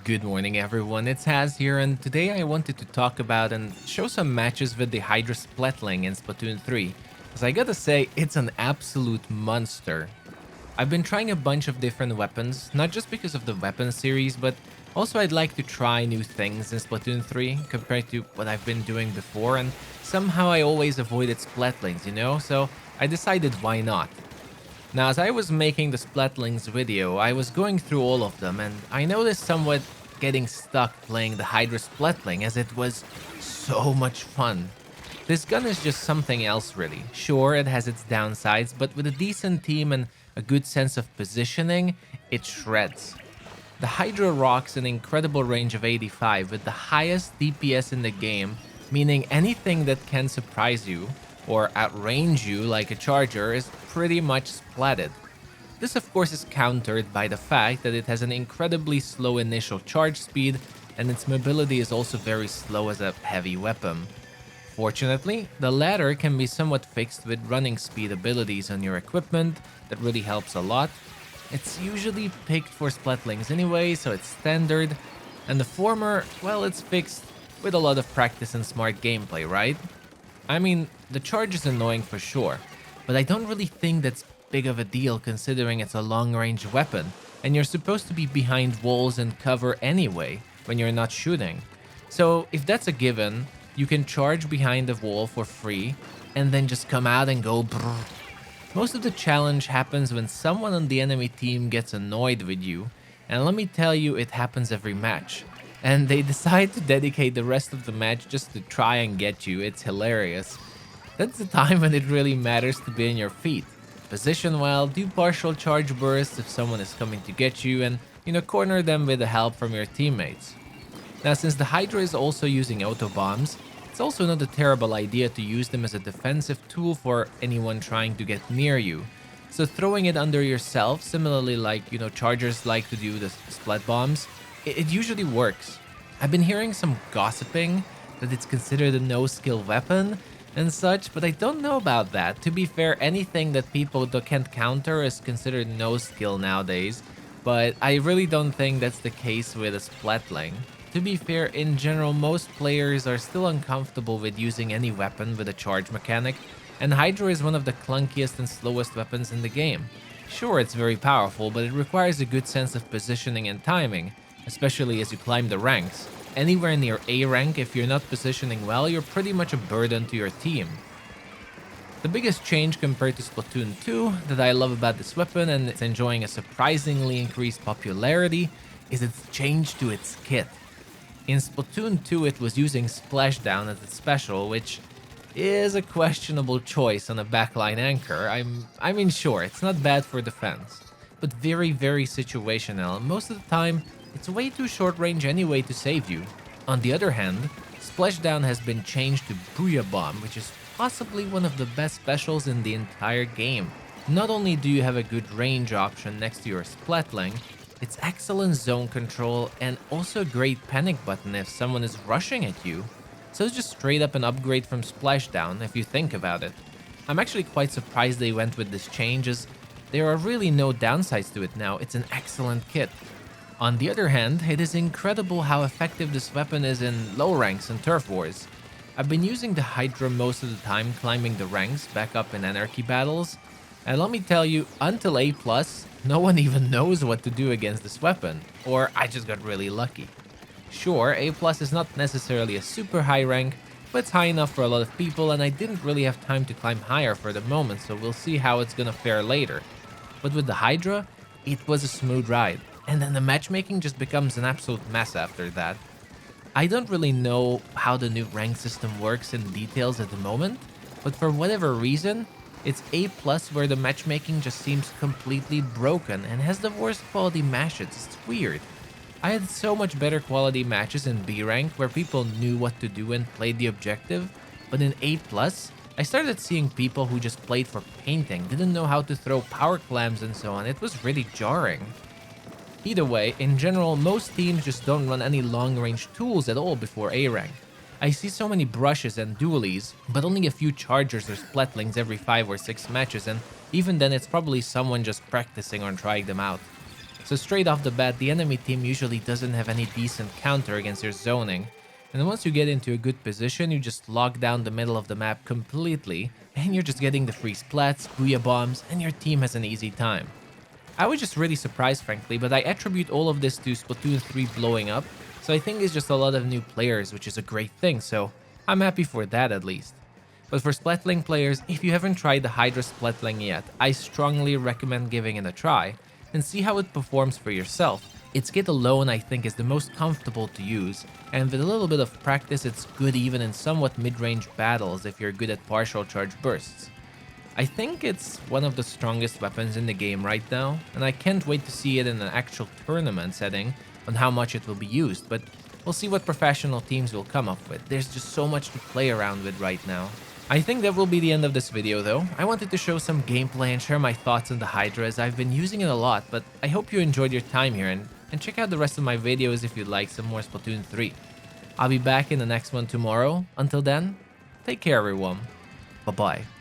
Good morning everyone, it's Haz here, and today I wanted to talk about and show some matches with the Hydra Splatling in Splatoon 3, because I gotta say, it's an absolute monster. I've been trying a bunch of different weapons, not just because of the weapon series, but also I'd like to try new things in Splatoon 3 compared to what I've been doing before, and somehow I always avoided Splatlings, so I decided why not. Now, as I was making the Splatlings video, I was going through all of them, and I noticed somewhat getting stuck playing the Hydra Splatling, as it was so much fun. This gun is just something else really. Sure, it has its downsides, but with a decent team and a good sense of positioning, it shreds. The Hydra rocks an incredible range of 85 with the highest DPS in the game, meaning anything that can surprise you or outrange you like a charger is pretty much splatted. This of course is countered by the fact that it has an incredibly slow initial charge speed, and its mobility is also very slow as a heavy weapon. Fortunately, the latter can be somewhat fixed with running speed abilities on your equipment that really helps a lot. It's usually picked for Splatlings anyway, so it's standard, and the former, well, it's fixed with a lot of practice and smart gameplay, right? I mean, the charge is annoying for sure, but I don't really think that's big of a deal considering it's a long-range weapon, and you're supposed to be behind walls and cover anyway when you're not shooting. So if that's a given, you can charge behind the wall for free and then just come out and go brrr. Most of the challenge happens when someone on the enemy team gets annoyed with you, and let me tell you, it happens every match. And they decide to dedicate the rest of the match just to try and get you. It's hilarious. That's the time when it really matters to be on your feet. Position well, do partial charge bursts if someone is coming to get you, and corner them with the help from your teammates. Now, since the Hydra is also using auto bombs, it's also not a terrible idea to use them as a defensive tool for anyone trying to get near you. So throwing it under yourself, similarly like chargers like to do the splat bombs, it usually works. I've been hearing some gossiping that it's considered a no-skill weapon and such, but I don't know about that. To be fair, anything that people can't counter is considered no-skill nowadays, but I really don't think that's the case with a Splatling. To be fair, in general, most players are still uncomfortable with using any weapon with a charge mechanic, and Hydra is one of the clunkiest and slowest weapons in the game. Sure, it's very powerful, but it requires a good sense of positioning and timing, especially as you climb the ranks. Anywhere near A rank, if you're not positioning well, you're pretty much a burden to your team. The biggest change compared to Splatoon 2 that I love about this weapon, and it's enjoying a surprisingly increased popularity, is its change to its kit. In Splatoon 2, it was using Splashdown as its special, which is a questionable choice on a backline anchor. I mean, sure, it's not bad for defense, but very, very situational. Most of the time, it's way too short range anyway to save you. On the other hand, Splashdown has been changed to Booyah Bomb, which is possibly one of the best specials in the entire game. Not only do you have a good range option next to your Splatling, it's excellent zone control and also a great panic button if someone is rushing at you. So it's just straight up an upgrade from Splashdown if you think about it. I'm actually quite surprised they went with this change, as there are really no downsides to it now. It's an excellent kit. On the other hand, it is incredible how effective this weapon is in low ranks and turf wars. I've been using the Hydra most of the time climbing the ranks back up in Anarchy battles, and let me tell you, until A+, no one even knows what to do against this weapon, or I just got really lucky. Sure, A+ is not necessarily a super high rank, but it's high enough for a lot of people, and I didn't really have time to climb higher for the moment, so we'll see how it's gonna fare later. But with the Hydra, it was a smooth ride. And then the matchmaking just becomes an absolute mess after that. I don't really know how the new rank system works in details at the moment, but for whatever reason, it's A+ where the matchmaking just seems completely broken and has the worst quality matches. It's weird. I had so much better quality matches in B rank where people knew what to do and played the objective, but in A+, I started seeing people who just played for painting, didn't know how to throw power clams and so on. It was really jarring. Either way, in general, most teams just don't run any long-range tools at all before A rank. I see so many brushes and dualies, but only a few chargers or splatlings every 5 or 6 matches, and even then it's probably someone just practicing on trying them out. So straight off the bat, the enemy team usually doesn't have any decent counter against your zoning. And once you get into a good position, you just lock down the middle of the map completely, and you're just getting the free splats, booyah bombs, and your team has an easy time. I was just really surprised, frankly, but I attribute all of this to Splatoon 3 blowing up, so I think it's just a lot of new players, which is a great thing, so I'm happy for that at least. But for Splatling players, if you haven't tried the Hydra Splatling yet, I strongly recommend giving it a try and see how it performs for yourself. Its kit alone I think is the most comfortable to use, and with a little bit of practice it's good even in somewhat mid-range battles if you're good at partial charge bursts. I think it's one of the strongest weapons in the game right now, and I can't wait to see it in an actual tournament setting on how much it will be used, but we'll see what professional teams will come up with. There's just so much to play around with right now. I think that will be the end of this video though. I wanted to show some gameplay and share my thoughts on the Hydra as I've been using it a lot, but I hope you enjoyed your time here and check out the rest of my videos if you'd like some more Splatoon 3. I'll be back in the next one tomorrow. Until then, take care everyone. Bye bye.